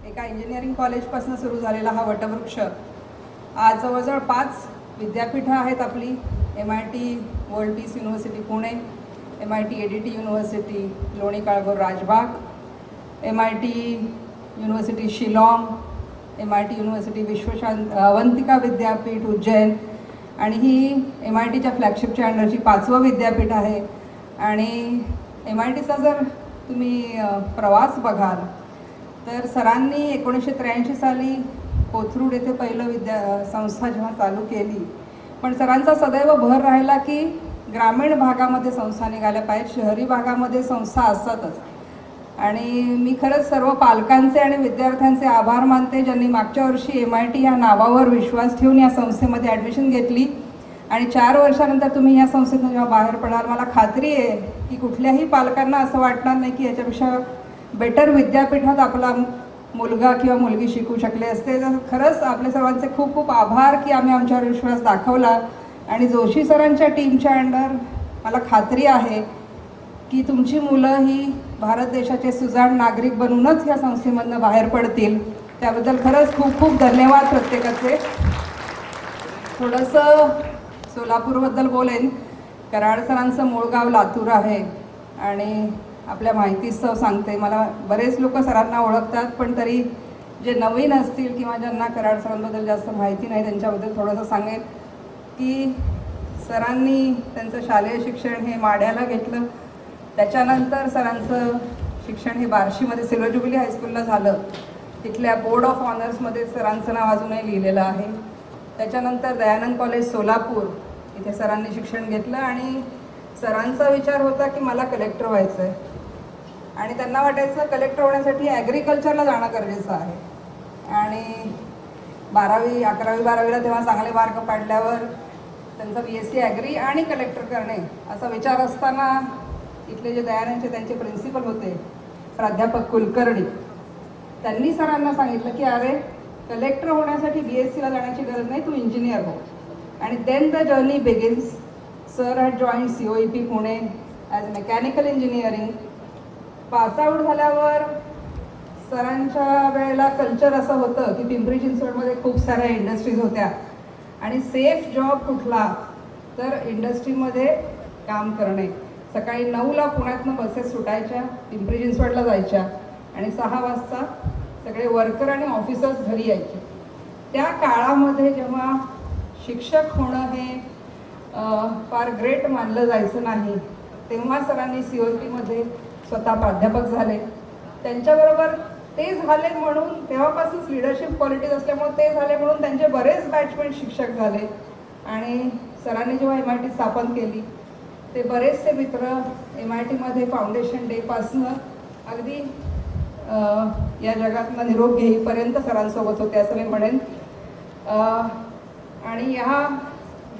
एका इंजिनिअरिंग कॉलेजपासून सुरू झालेला हा वटवृक्ष आज जवळजवळ 5 विद्यापीठं आहेत आपली. MIT world peace university Pune, MIT ADT university Loni Kalbhor Rajbag, MIT university Shillong, MIT university Avantika Vidyapeeth Ujjain आणि ही MITच्या फ्लॅगशिपच्या अंडरची 5वं विद्यापीठ आहे. आणि MITचा जर तुम्ही प्रवास बघाल तर सरांनी 1983 साली कोथरूड येथे पहिलं संस्था जेव्हा चालू केली, पण सरांचा सदैव भर राहिला की ग्रामीण भागामध्ये संस्था निघाल्या पाहिजेत, शहरी भागामध्ये संस्था असतातच. आणि मी खरंच सर्व पालकांचे आणि विद्यार्थ्यांचे आभार मानते ज्यांनी मागच्या वर्षी MIT या नावावर विश्वास ठेवून या संस्थेमध्ये ॲडमिशन घेतली. आणि 4 वर्षानंतर तुम्ही या संस्थेतून जेव्हा बाहेर पडाल, मला खात्री आहे की कुठल्याही पालकांना असं वाटणार नाही की याच्यापेक्षा बेटर विद्यापीठात आपला मुलगा किंवा मुलगी शिकू शकले असते. तर खरंच आपल्या सर्वांचे खूप खूप आभार की आम्ही आमच्यावर विश्वास दाखवला. आणि जोशी सरांच्या टीमच्या अंडर मला खात्री आहे की तुमची मुलं ही भारत देशाचे सुजाण नागरिक बनूनच या संस्थेमधनं बाहेर पडतील. त्याबद्दल खरंच खूप खूप धन्यवाद प्रत्येकाचे. थोडंसं सोलापूरबद्दल बोलेन. कराड सरांचं मूळ गाव लातूर आहे आणि आपल्या माहितीस्तव सांगते. मला बरेच लोक सरांना ओळखतात, पण तरी जे नवीन असतील किंवा ज्यांना कराड सरांबद्दल जास्त माहिती नाही त्यांच्याबद्दल थोडंसं सांगेन की सरांनी त्यांचं शालेय शिक्षण हे माढ्याला घेतलं. त्याच्यानंतर सरांचं शिक्षण हे बार्शीमध्ये सिल्वर ज्युबिली हायस्कूलला झालं. तिथल्या बोर्ड ऑफ ऑनर्समध्ये सरांचं नाव अजूनही लिहिलेलं आहे. त्याच्यानंतर दयानंद कॉलेज सोलापूर इथे सरांनी शिक्षण घेतलं आणि सरांचा विचार होता की मला कलेक्टर व्हायचं आहे. आणि त्यांना वाटायचं कलेक्टर होण्यासाठी ॲग्रिकल्चरला जाणं गरजेचं आहे. आणि 11वी 12वीला तेव्हा चांगले मार्क पाडल्यावर त्यांचा BSc ॲग्री आणि कलेक्टर करणे असा विचार असताना इथले जे दयानंदचे त्यांचे प्रिन्सिपल होते प्राध्यापक कुलकर्णी, त्यांनी सरांना सांगितलं की अरे कलेक्टर होण्यासाठी BScला जाण्याची गरज नाही, तू इंजिनियर हो. आणि then the journey begins. Sir had join COEP Pune as mechanical engineering. Pass out झाल्यावर सरांच्या वेळेला कल्चर असं होतं की पिंपरी चिंचवडमध्ये खूप साऱ्या इंडस्ट्रीज होत्या आणि सेफ जॉब कुठला तर इंडस्ट्रीमध्ये काम करणे. सकाळी 9ला पुण्यातनं बसेस सुटायच्या, पिंपरी चिंचवडला जायच्या आणि 6 वाजता सगळे वर्कर आणि ऑफिसर्स घरी यायचे. त्या काळामध्ये जेव्हा शिक्षक होणं हे फार ग्रेट मानलं जायचं नाही, तेव्हा सरांनी COEPमध्ये स्वतः प्राध्यापक झाले. त्यांच्याबरोबर ते झाले म्हणून तेव्हापासूनच लिडरशिप क्वालिटीज असल्यामुळे ते झाले म्हणून त्यांचे बरेच बॅचमेट शिक्षक झाले. आणि सरांनी जेव्हा MIT स्थापन केली ते बरेचसे मित्र MITमध्ये फाउंडेशन डेपासनं अगदी या जगातला निरोप घेईपर्यंत सरांसोबत होते असं मी म्हणेन. आणि ह्या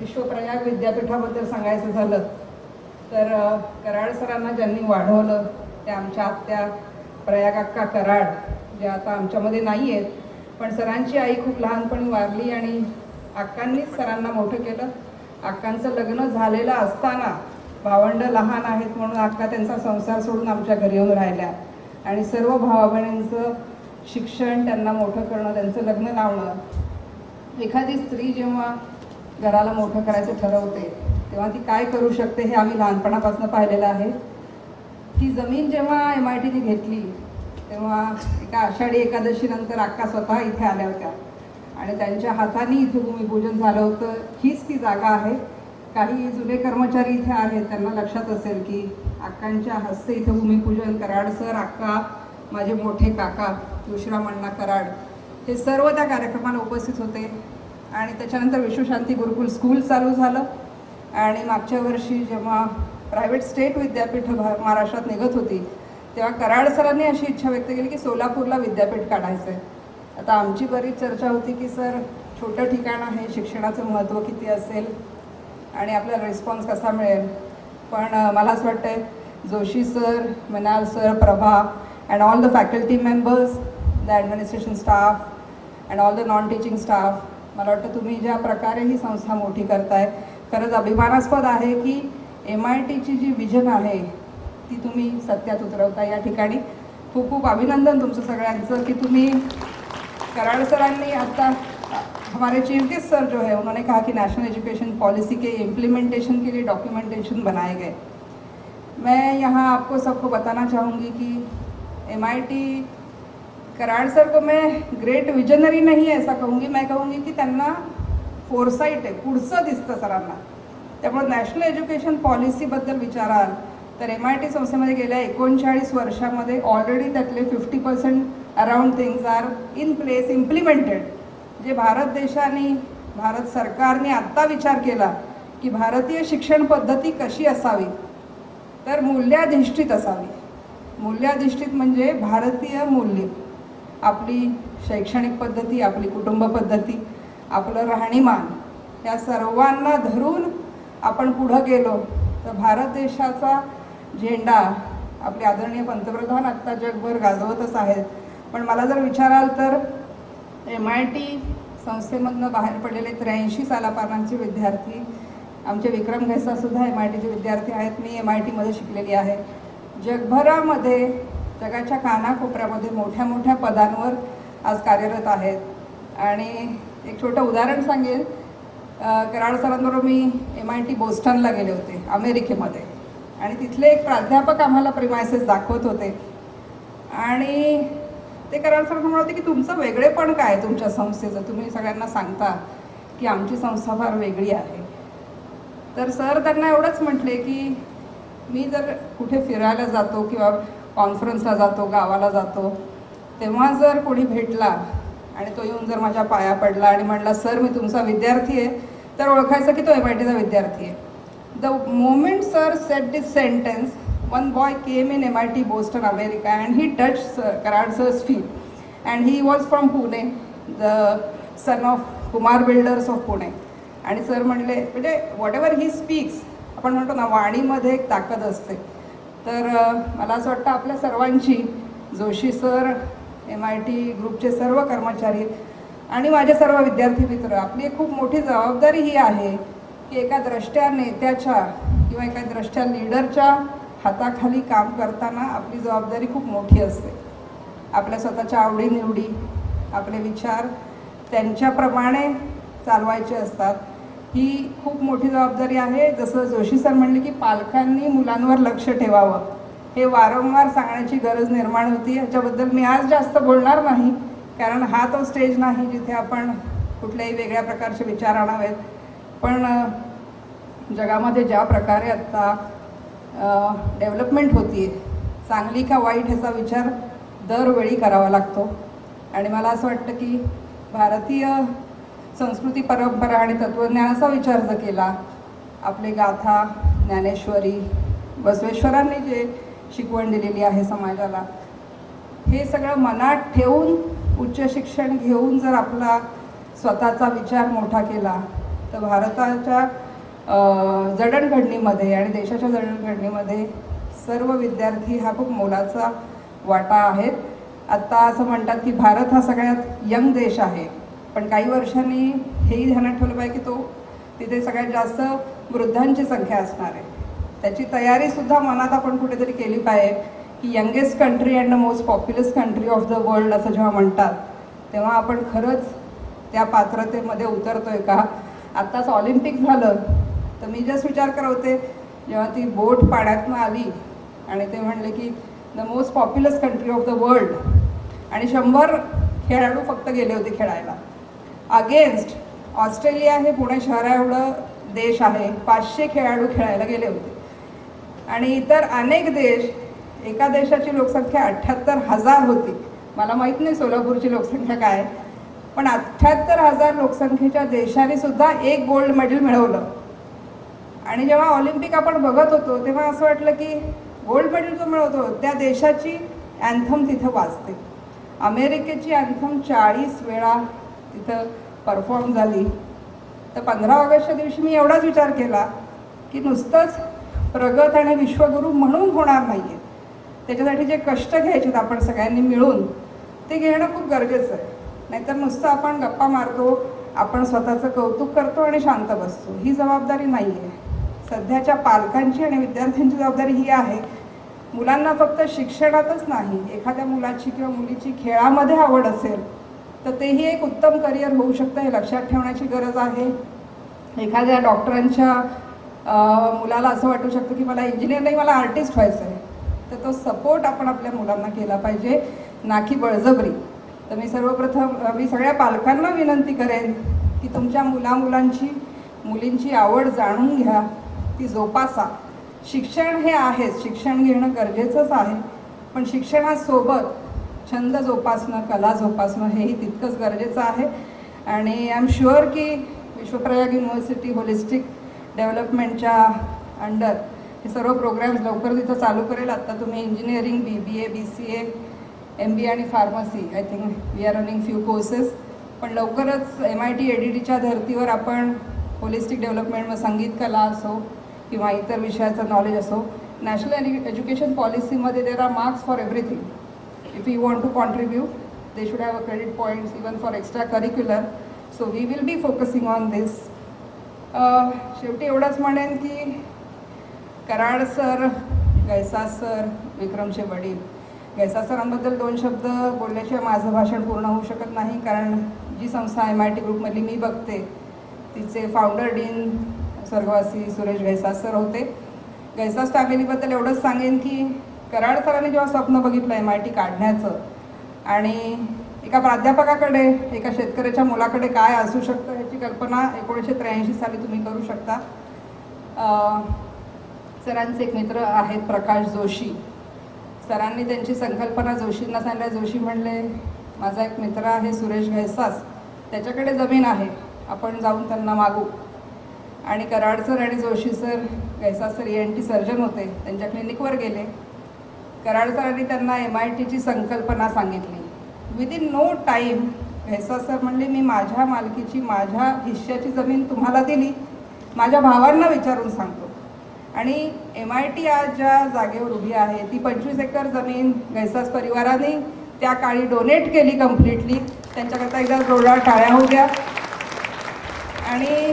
विश्वप्रयाग विद्यापीठाबद्दल सांगायचं झालं तर कराड सरांना ज्यांनी वाढवलं त्या आमच्या आत्या प्रयाग अक्का कराड, जे आता आमच्यामध्ये नाही आहेत, पण सरांची आई खूप लहानपणी वारली आणि अक्कांनीच सरांना मोठं केलं. अक्कांचं लग्न झालेलं असताना भावंडं लहान आहेत म्हणून अक्का त्यांचा संसार सोडून आमच्या घरी येऊन राहिल्या आणि सर्व भावा बहिणींचं शिक्षण, त्यांना मोठं करणं, त्यांचं लग्न लावणं. एखादी स्त्री जेव्हा घराला मोठं करायचं ठरवते तेव्हा ती काय करू शकते हे आम्ही लहानपणापासून पाहिलेलं आहे. ती जमीन जेव्हा MITने घेतली तेव्हा एका आषाढी एकादशीनंतर अक्का स्वतः इथे आल्या होत्या आणि त्यांच्या हाताने इथे भूमिपूजन झालं होतं. हीच ती जागा आहे. काही जुने कर्मचारी इथे आहेत, त्यांना लक्षात असेल की अक्कांच्या हस्ते इथे भूमिपूजन, कराड सर, अक्का, माझे मोठे काका तुळशीराम अण्णा कराड हे सर्व त्या कार्यक्रमाला उपस्थित होते. आणि त्याच्यानंतर विश्वशांती गुरुकुल स्कूल चालू झालं. आणि मागच्या वर्षी जेव्हा प्रायव्हेट स्टेट विद्यापीठ महाराष्ट्रात निघत होती तेव्हा कराड सरांनी अशी इच्छा व्यक्त केली की सोलापूरला विद्यापीठ काढायचं आहे. आता आमची बरीच चर्चा होती की सर छोटं ठिकाण आहे, शिक्षणाचं महत्त्व किती असेल आणि आपल्याला रिस्पॉन्स कसा मिळेल. पण मला असं वाटतं जोशी सर, मनाल sir, Prabha and all the faculty members, the administration staff and all the non teaching staff, मला वाटतं तुम्ही ज्या प्रकारे ही संस्था मोठी करताय खरंच अभिमानास्पद आहे की MITची जी विजन आहे ती तुम्ही सत्यात उतरवता. या ठिकाणी खूप खूप अभिनंदन तुमचं सगळ्यांचं की तुम्ही कराड सरांनी आता हमारे चीफ गेस्ट सर जो है उन्होंने कहा कि नेशनल एजुकेशन पॉलिसी के इम्प्लीमेंटेशन के लिए डॉक्यूमेंटेशन बनाए गए. मैं यहाँ आपको सबको बताना चाहूँगी कि MIT कराड सर को मैं ग्रेट विजनरी नहीं ऐसा कहूँगी, मैं कहूँगी की त्यांना फोरसाईट आहे, पुढचं दिसतं सरांना. त्यामुळे नॅशनल एज्युकेशन पॉलिसीबद्दल विचाराल तर MIT संस्थेमध्ये गेल्या 39 वर्षामध्ये ऑलरेडी त्यातले 50% around things are in place, implemented. जे भारत देशाने, भारत सरकारने आत्ता विचार केला की भारतीय शिक्षण पद्धती कशी असावी, तर मूल्याधिष्ठित असावी. मूल्याधिष्ठित म्हणजे भारतीय मूल्य, आपली शैक्षणिक पद्धती, आपली कुटुंब पद्धती, आपलं राहणीमान, या सर्वांना धरून आपण पुढं गेलो तर भारत देशाचा झेंडा आपले आदरणीय पंतप्रधान आत्ता जगभर गाजवतच आहेत. पण मला जर विचाराल तर MIT संस्थेमधनं बाहेर पडलेले 83 सालापासूनचे विद्यार्थी, आमचे विक्रम घैसासुद्धा MITचे विद्यार्थी आहेत. मी MITमध्ये शिकलेली आहे. जगभरामध्ये, जगाच्या कानाकोपऱ्यामध्ये मोठ्या मोठ्या पदांवर आज कार्यरत आहेत. आणि एक छोटं उदाहरण सांगेल. कराड सरांबरोबर मी MIT बोस्टनला गेले होते अमेरिकेमध्ये, आणि तिथले एक प्राध्यापक आम्हाला प्रिमायसेस दाखवत होते. आणि ते कराड सर म्हणत होते की तुमचं वेगळेपण काय तुमच्या संस्थेचं, तुम्ही सगळ्यांना सांगता की आमची संस्था फार वेगळी आहे. तर सर त्यांना एवढंच म्हटले की मी जर कुठे फिरायला जातो किंवा कॉन्फरन्सला जातो, गावाला जातो, तेव्हा जर कोणी भेटला आणि तो येऊन जर माझ्या पाया पडला आणि म्हणला सर मी तुमचा विद्यार्थी आहे, तर ओळखायचं की तो MITचा विद्यार्थी आहे. The moment sir set this sentence, one boy came in MIT Boston, America, and he touched Karad sir's feet, and he was from Pune, the son of Kumar Builders of Pune. आणि sir म्हणले म्हणजे what ever he speaks, आपण म्हणतो ना वाणीमध्ये एक ताकद असते. तर मला असं वाटतं आपल्या सर्वांची, जोशी सर, MIT ग्रुपचे सर्व कर्मचारी आणि माझे सर्व विद्यार्थी मित्र, आपली एक खूप मोठी जबाबदारी ही आहे की एका द्रष्ट्या नेत्याच्या किंवा एका द्रष्ट्या लीडरच्या हाताखाली काम करताना आपली जबाबदारी खूप मोठी असते. आपल्या स्वतःच्या आवडीनिवडी, आपले विचार त्यांच्याप्रमाणे चालवायचे असतात. ही खूप मोठी जबाबदारी आहे. जसं जोशी सर म्हणले की पालकांनी मुलांवर लक्ष ठेवावं, हे वारंवार सांगण्याची गरज निर्माण होती. याच्याबद्दल मी आज जास्त बोलणार नाही, कारण हा तो स्टेज नाही जिथे आपण कुठल्याही वेगळ्या प्रकारचे विचार आणावेत. पण जगामध्ये ज्या प्रकारे आत्ता डेव्हलपमेंट होती आहे, चांगली का वाईट ह्याचा विचार दरवेळी करावा लागतो. आणि मला असं वाटतं की भारतीय संस्कृती, परंपरा आणि तत्त्वज्ञानाचा विचार जर केला, आपले गाथा, ज्ञानेश्वरी, बसवेश्वरांनी जे शिकवण दिलेली आहे समाजाला, हे सगळं मनात ठेवून उच्च शिक्षण घेऊन जर आपला स्वतःचा विचार मोठा केला तर भारताच्या जडणघडणीमध्ये आणि देशाच्या जडणघडणीमध्ये सर्व विद्यार्थी हा खूप मोलाचा वाटा आहेत. आत्ता असं म्हणतात की भारत हा सगळ्यात यंग देश आहे, पण काही वर्षांनी हेही ध्यानात ठेवलं पाहिजे की तिथे सगळ्यात जास्त वृद्धांची संख्या असणार आहे. त्याची तयारीसुद्धा मनात आपण कुठेतरी केली पाहिजे की youngest country and the most populous country of the world असं जेव्हा म्हणतात, तेव्हा आपण खरंच त्या पात्रतेमध्ये उतरतोय का. आत्ताच ऑलिम्पिक झालं तर मी जस्ट विचार करत होते, जेव्हा ती बोट पाण्यातनं आली आणि ते म्हणले की the most populous country of the world, आणि 100 खेळाडू फक्त गेले होते खेळायला. अगेन्स्ट ऑस्ट्रेलिया हे पुणे शहरा एवढं देश आहे, 500 खेळाडू खेळायला गेले होते. आणि इतर अनेक देश, एका देशाची लोकसंख्या 78,000 होती. मला माहीत नाही सोलापूरची लोकसंख्या काय, पण 78,000 लोकसंख्येच्या देशाने सुद्धा एक गोल्ड मेडल मिळवलं. आणि जेव्हा ऑलिम्पिक आपण बघत होतो तेव्हा असं वाटलं की गोल्ड मेडल जो मिळवतो त्या देशाची अँथम तिथं वाजते. अमेरिकेची अँथम 40 वेळा तिथं परफॉर्म झाली. तर 15 ऑगस्टच्या दिवशी मी एवढाच विचार केला की नुसतंच प्रगत आणि विश्वगुरू म्हणून होणार नाही आहे, त्याच्यासाठी जे कष्ट घ्यायचे आपण सगळ्यांनी मिळून ते घेणं खूप गरजेचं आहे. नाहीतर नुसतं आपण गप्पा मारतो आपण स्वतःचं कौतुक करतो आणि शांत बसतो. ही जबाबदारी नाही आहे. सध्याच्या पालकांची आणि विद्यार्थ्यांची जबाबदारी ही आहे, मुलांना फक्त शिक्षणातच नाही, एखाद्या मुलाची किंवा मुलीची खेळामध्ये आवड असेल तर तेही एक उत्तम करिअर होऊ शकतं हे लक्षात ठेवण्याची गरज आहे. एखाद्या डॉक्टरांच्या मुलाला असं वाटू शकतं की मला इंजिनियर नाही, मला आर्टिस्ट व्हायचं आहे, तर तो सपोर्ट आपण आपल्या मुलांना केला पाहिजे, ना की बळजबरी. तर मी सगळ्या पालकांना विनंती करेन की तुमच्या मुलींची आवड जाणून घ्या, ती जोपासा. शिक्षण हे आहेच, शिक्षण घेणं गरजेचंच आहे, पण शिक्षणासोबत छंद जोपासणं, कला जोपासणं हेही तितकंच गरजेचं आहे. आणि आय एम शुअर की विश्वप्रयाग युनिव्हर्सिटी होलिस्टिक डेव्हलपमेंटच्या अंडर हे सर्व प्रोग्राम्स लवकर तिथं चालू करेल. आत्ता तुम्ही इंजिनिअरिंग, BBA, BCA, MBA आणि pharmacy, I think we are running few courses. पण लवकरच MIT ADDच्या धर्तीवर आपण होलिस्टिक डेव्हलपमेंट, संगीत कला असो किंवा इतर विषयाचं नॉलेज असो, नॅशनल एज्युकेशन पॉलिसीमध्ये there are marks for everything. If you want to contribute they should have a credit points even for extracurricular. So we will be focusing on this. शेवटी एवढंच म्हणेन की कराड सर, गैसा सर, विक्रमचे वडील, गैसा सरांबद्दल 2 शब्द बोलल्याशिवाय माझं भाषण पूर्ण होऊ शकत नाही. कारण जी संस्था MIT ग्रुपमधली मी बघते तिचे फाउंडर डीन स्वर्गवासी सुरेश गैसा सर होते. गैसास फॅमिलीबद्दल एवढंच सांगेन की कराड सरांनी जेव्हा स्वप्न बघितलं MIT काढण्याचं आणि एका प्राध्यापकाकडे, एका शेतकऱ्याच्या मुलाकडे काय असू शकतं ह्याची कल्पना 1983 साली तुम्ही करू शकता. सरांचे एक मित्र आहेत प्रकाश जोशी. सरांनी त्यांची संकल्पना जोशींना सांगितल्या. जोशी म्हणले, माझा एक मित्र आहे सुरेश गैसास, त्याच्याकडे जमीन आहे, आपण जाऊन त्यांना मागू. आणि कराड सर आणि Joshi sir, Gaisa sir ENT surgeon होते, त्यांच्या क्लिनिकवर गेले. कराड सरांनी त्यांना MITची संकल्पना सांगितली. विदिन नो टाईम गैसा सर म्हणले, मी माझ्या मालकीची, माझ्या हिश्श्याची जमीन तुम्हाला दिली, माझ्या भावांना विचारून सांगतो. आणि MIT आज ज्या जागेवर उभी आहे ती 25 एकर जमीन गैसास परिवाराने त्या काळी डोनेट केली कम्प्लिटली. त्यांच्याकरता एकदा जोरदार टाळ्या होऊ द्या. आणि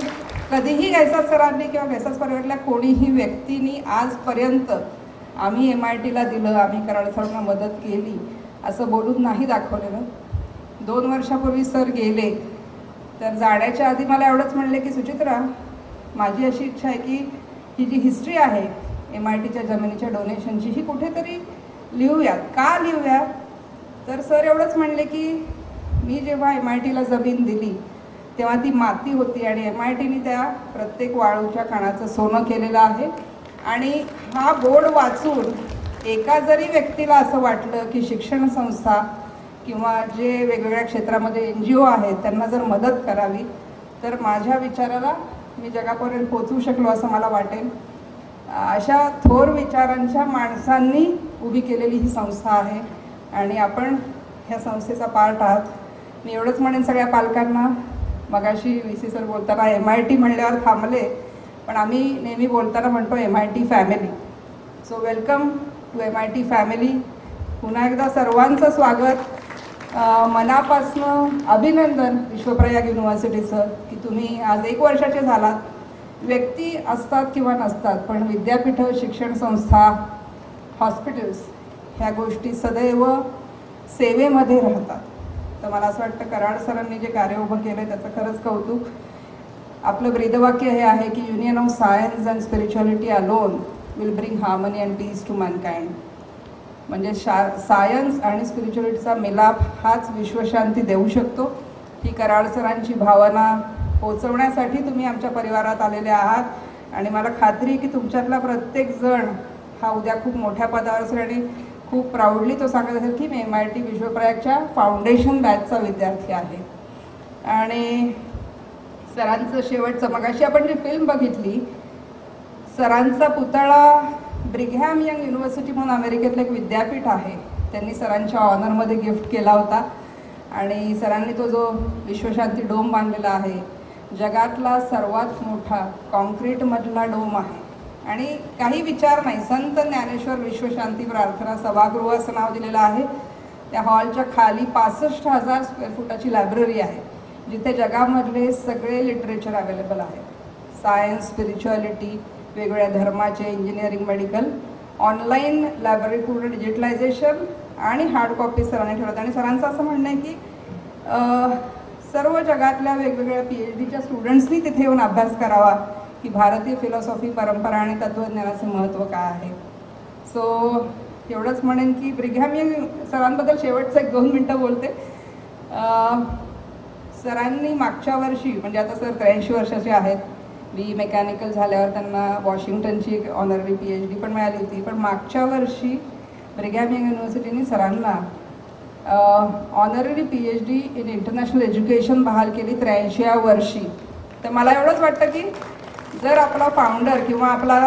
कधीही गैसास सरांनी किंवा गैसास परिवारातल्या कोणीही व्यक्तींनी आजपर्यंत आम्ही MITला दिलं, आम्ही कराड सरांना मदत केली असं बोलून नाही दाखवलेलं. 2 वर्षापूर्वी सर गेले, तर जाण्याच्या आधी मला एवढंच म्हणले की सुचित्रा, माझी अशी इच्छा आहे की ही जी हिस्ट्री आहे MITच्या जमिनीच्या डोनेशनची ही कुठेतरी लिहूयात. का लिहूयात? तर सर एवढंच म्हणले की मी जेव्हा MITला जमीन दिली तेव्हा ती माती होती आणि MITने त्या प्रत्येक वाळूच्या कणाचं सोनं केलेलं आहे. आणि हा बोर्ड वाचून एका जरी व्यक्तीला असं वाटलं की शिक्षण संस्था किंवा जे वेगवेगळ्या क्षेत्रामध्ये NGO आहेत त्यांना जर मदत करावी, तर माझ्या विचाराला मी जगापर्यंत पोचवू शकलो असं मला वाटेल. अशा थोर विचारांच्या माणसांनी उभी केलेली ही संस्था आहे आणि आपण ह्या संस्थेचा पार्ट आहात. मी एवढंच म्हणेन सगळ्या पालकांना, मगाशी VC सर बोलताना MIT म्हणल्यावर थांबले, पण आम्ही नेहमी बोलताना म्हणतो MIT family. So welcome to MIT family. पुन्हा एकदा सर्वांचं स्वागत, मनापासनं अभिनंदन विश्वप्रयाग युनिव्हर्सिटीचं की तुम्ही आज 1 वर्षाचे झालात. व्यक्ती असतात किंवा नसतात, पण विद्यापीठं, शिक्षण संस्था, हॉस्पिटल्स ह्या गोष्टी सदैव सेवेमध्ये राहतात. तर मला असं वाटतं कराड सरांनी जे कार्य उभं केलं त्याचं खरंच कौतुक. आपलं ब्रीदवाक्य हे आहे की union of science and spirituality alone will bring harmony and peace to mankind. म्हणजे सायन्स आणि स्पिरिच्युअलिटीचा मिलाप हाच विश्वशांती देऊ शकतो. ही कराड सरांची भावना पोचवण्यासाठी तुम्ही आमच्या परिवारात आलेले आहात आणि मला खात्री आहे की तुमच्यातला प्रत्येक जण हा उद्या खूप मोठ्या पदावर असेल आणि खूप प्राऊडली तो सांगत असेल की मी MIT विश्वप्रयागच्या फाउंडेशन बॅचचा विद्यार्थी आहे. आणि सरांचं शेवटचं, मगाशी आपण जी फिल्म बघितली, सरांचा पुतळा ब्रिघॅम यंग युनिव्हर्सिटी म्हणून अमेरिकेतलं एक विद्यापीठ आहे, त्यांनी सरांच्या ऑनरमध्ये गिफ्ट केला होता. आणि सरांनी तो जो विश्वशांती डोम बांधलेला आहे, जगातला सर्वात मोठा कॉन्क्रीटमधला डोम आहे. आणि काही विचार नाही, संत ज्ञानेश्वर विश्वशांती प्रार्थना सभागृह असं नाव दिलेलं आहे. त्या हॉलच्या खाली 65,000 स्क्वेअर फुटाची लायब्ररी आहे. जिथे जगामधले सगळे लिटरेचर अवेलेबल आहे. सायन्स, स्पिरिच्युअलिटी, वेगवेगळ्या धर्माचे, इंजिनिअरिंग, मेडिकल, ऑनलाईन लायब्ररी पूर्ण डिजिटलायझेशन आणि हार्ड कॉपी सरांनी ठेवतात. आणि सरांचं असं म्हणणं आहे की सर्व जगातल्या वेगवेगळ्या PhDच्या स्टुडंट्सनी तिथे येऊन अभ्यास करावा की भारतीय फिलॉसॉफी, परंपरा आणि तत्त्वज्ञानाचे महत्त्व काय आहे. सो एवढंच म्हणेन की ब्रिघॅम यंग सरांबद्दल शेवटचं 1-2 मिनटं बोलते. सरांनी मागच्या वर्षी, म्हणजे आता सर 83 वर्षाचे आहेत, BE मेकॅनिकल झाल्यावर त्यांना वॉशिंग्टनची एक ऑनररी PhD पण मिळाली होती. पण मागच्या वर्षी ब्रिघॅम यंग युनिव्हर्सिटीने सरांना honorary PhD in international education बहाल केली 83व्या वर्षी. तर मला एवढंच वाटतं की जर आपला फाउंडर किंवा आपला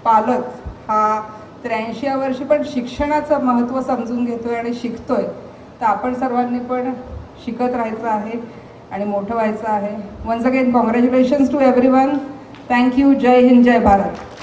पालक हा 83व्या वर्षी पण शिक्षणाचं महत्त्व समजून घेतोय आणि शिकतोय, तर आपण सर्वांनी पण शिकत राहायचं आहे आणि मोठं व्हायचं आहे. Once again congratulations to everyone. Thank you. जय हिंद, जय भारत.